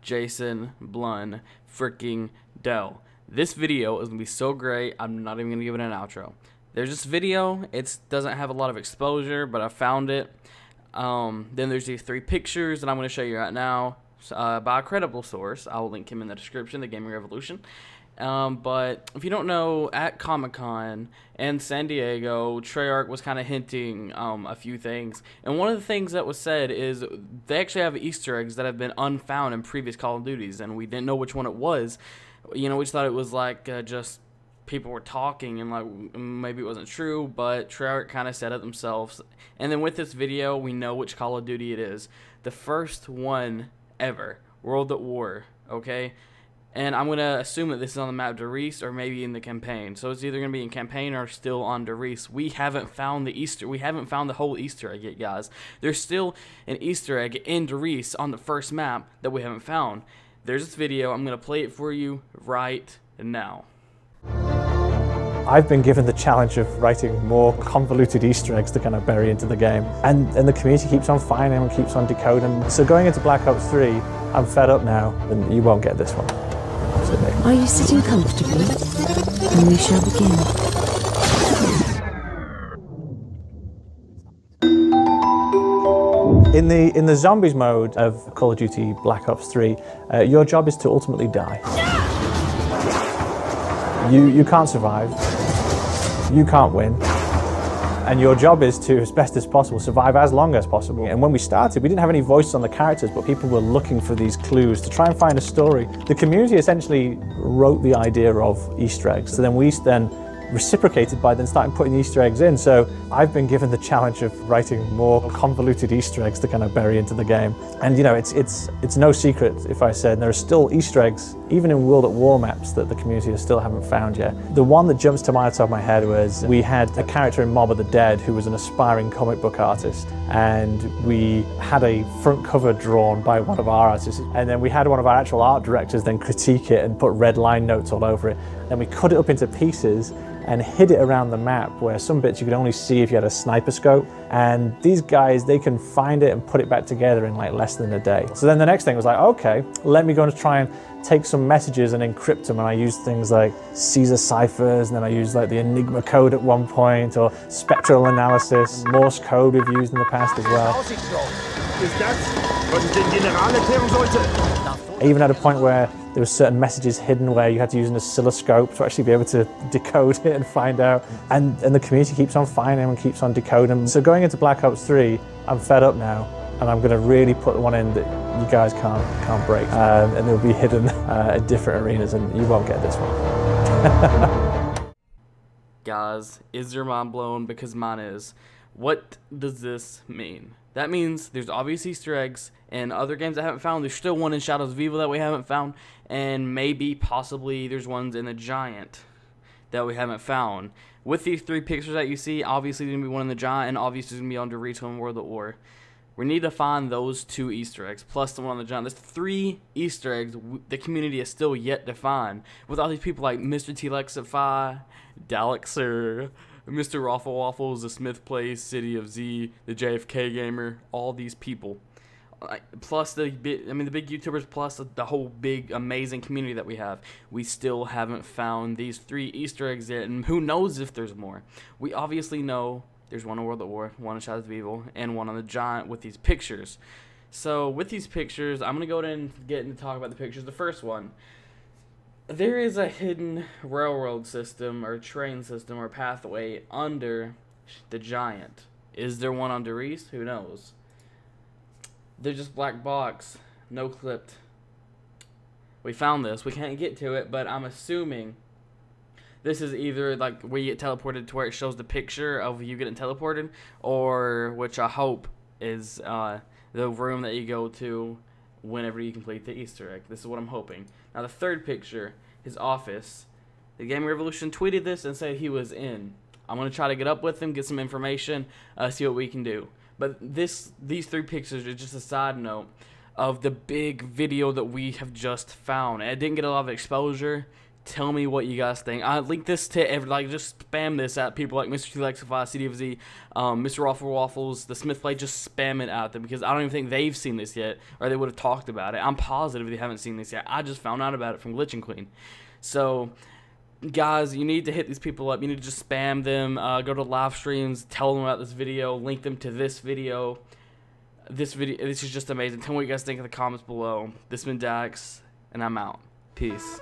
Jason Blun freaking Dell. This video is going to be so great, I'm not even going to give it an outro. There's this video, it doesn't have a lot of exposure, but I found it. Then there's these 3 pictures that I'm going to show you right now by a credible source. I will link him in the description, the Gaming Revolution. But if you don't know, at Comic-Con and San Diego, Treyarch was kind of hinting a few things. And one of the things that was said is they actually have Easter eggs that have been unfound in previous Call of Duties, and we didn't know which one it was. You know, we just thought it was like just people were talking and like maybe it wasn't true, but Treyarch kind of said it themselves. And then with this video, we know which Call of Duty it is. The first one ever, World at War, okay? And I'm going to assume that this is on the map Riese or maybe in the campaign. So it's either going to be in campaign or still on Riese. We haven't found the whole Easter egg yet, guys. There's still an Easter egg in Riese on the first map that we haven't found. There's this video. I'm going to play it for you right now. I've been given the challenge of writing more convoluted Easter eggs to kind of bury into the game. And the community keeps on finding them and keeps on decoding. So going into Black Ops 3, I'm fed up now, and you won't get this one. Are you sitting comfortably? Then we shall begin. In the zombies mode of Call of Duty Black Ops 3, your job is to ultimately die. You can't survive, you can't win, and your job is to, as best as possible, survive as long as possible. And when we started, we didn't have any voices on the characters, but people were looking for these clues to try and find a story. The community essentially wrote the idea of Easter eggs, so then we reciprocated by then starting putting Easter eggs in. So I've been given the challenge of writing more convoluted Easter eggs to kind of bury into the game. And you know, it's no secret if I said there are still Easter eggs, even in World at War maps, that the community still haven't found yet. The one that jumps to my top of my head was we had a character in Mob of the Dead who was an aspiring comic book artist, and we had a front cover drawn by one of our artists, and then we had one of our actual art directors then critique it and put red line notes all over it. Then we cut it up into pieces and hid it around the map, where some bits you could only see if you had a sniper scope. And these guys, they can find it and put it back together in like less than a day. So then the next thing was like, okay, let me go and try and take some messages and encrypt them. And I used things like Caesar ciphers, and then I used like the Enigma code at one point, or spectral analysis, Morse code we've used in the past as well. I even had a point where there were certain messages hidden where you had to use an oscilloscope to actually be able to decode it and find out. And the community keeps on finding them and keeps on decoding them. So going into Black Ops 3, I'm fed up now, and I'm going to really put one in that you guys can't break. And they'll be hidden in different arenas, and you won't get this one. Guys, is your mind blown? Because mine is. What does this mean? That means there's obvious Easter eggs in other games I haven't found. There's still one in Shadows of Evil that we haven't found. And maybe, possibly, there's ones in the Giant that we haven't found. With these 3 pictures that you see, obviously there's going to be one in the Giant, and obviously there's going to be under Riese and World at War. We need to find those 2 Easter eggs, plus the one on the Giant. There's 3 Easter eggs the community is still yet to find. With all these people like Mr. T-Lexify, Dalexer, Mr. Raffle Waffles, the Smith Place, City of Z, the JFK Gamer, all these people. Plus the big YouTubers, plus the whole big amazing community that we have. We still haven't found these 3 Easter eggs yet, and who knows if there's more. We obviously know there's one in World at War, one in Shadows of Evil, and one on the Giant with these pictures. So with these pictures, I'm going to go ahead and get into talk about the pictures. The first one. There is a hidden railroad system or train system or pathway under the Giant. Is there one under Riese? Who knows? They're just black box, no clipped. We found this. We can't get to it, but I'm assuming this is either like where you get teleported to where it shows the picture of you getting teleported, or which I hope is the room that you go to whenever you complete the Easter egg. This is what I'm hoping. Now the third picture, his office. The Gaming Revolution tweeted this and said he was in. I'm going to try to get up with him, get some information, see what we can do. But these 3 pictures are just a side note of the big video that we have just found. It didn't get a lot of exposure Tell me what you guys think. I link this to like just spam this at people like Mr. T-Lexify, CDFZ, Mr. Waffle Waffles, the Smith Play. Just spam it at them because I don't even think they've seen this yet, or they would have talked about it. I'm positive they haven't seen this yet. I just found out about it from Glitch and Clean. So, guys, you need to hit these people up. You need to just spam them. Go to live streams, tell them about this video, link them to this video. This is just amazing. Tell me what you guys think in the comments below. This has been Dax, and I'm out. Peace.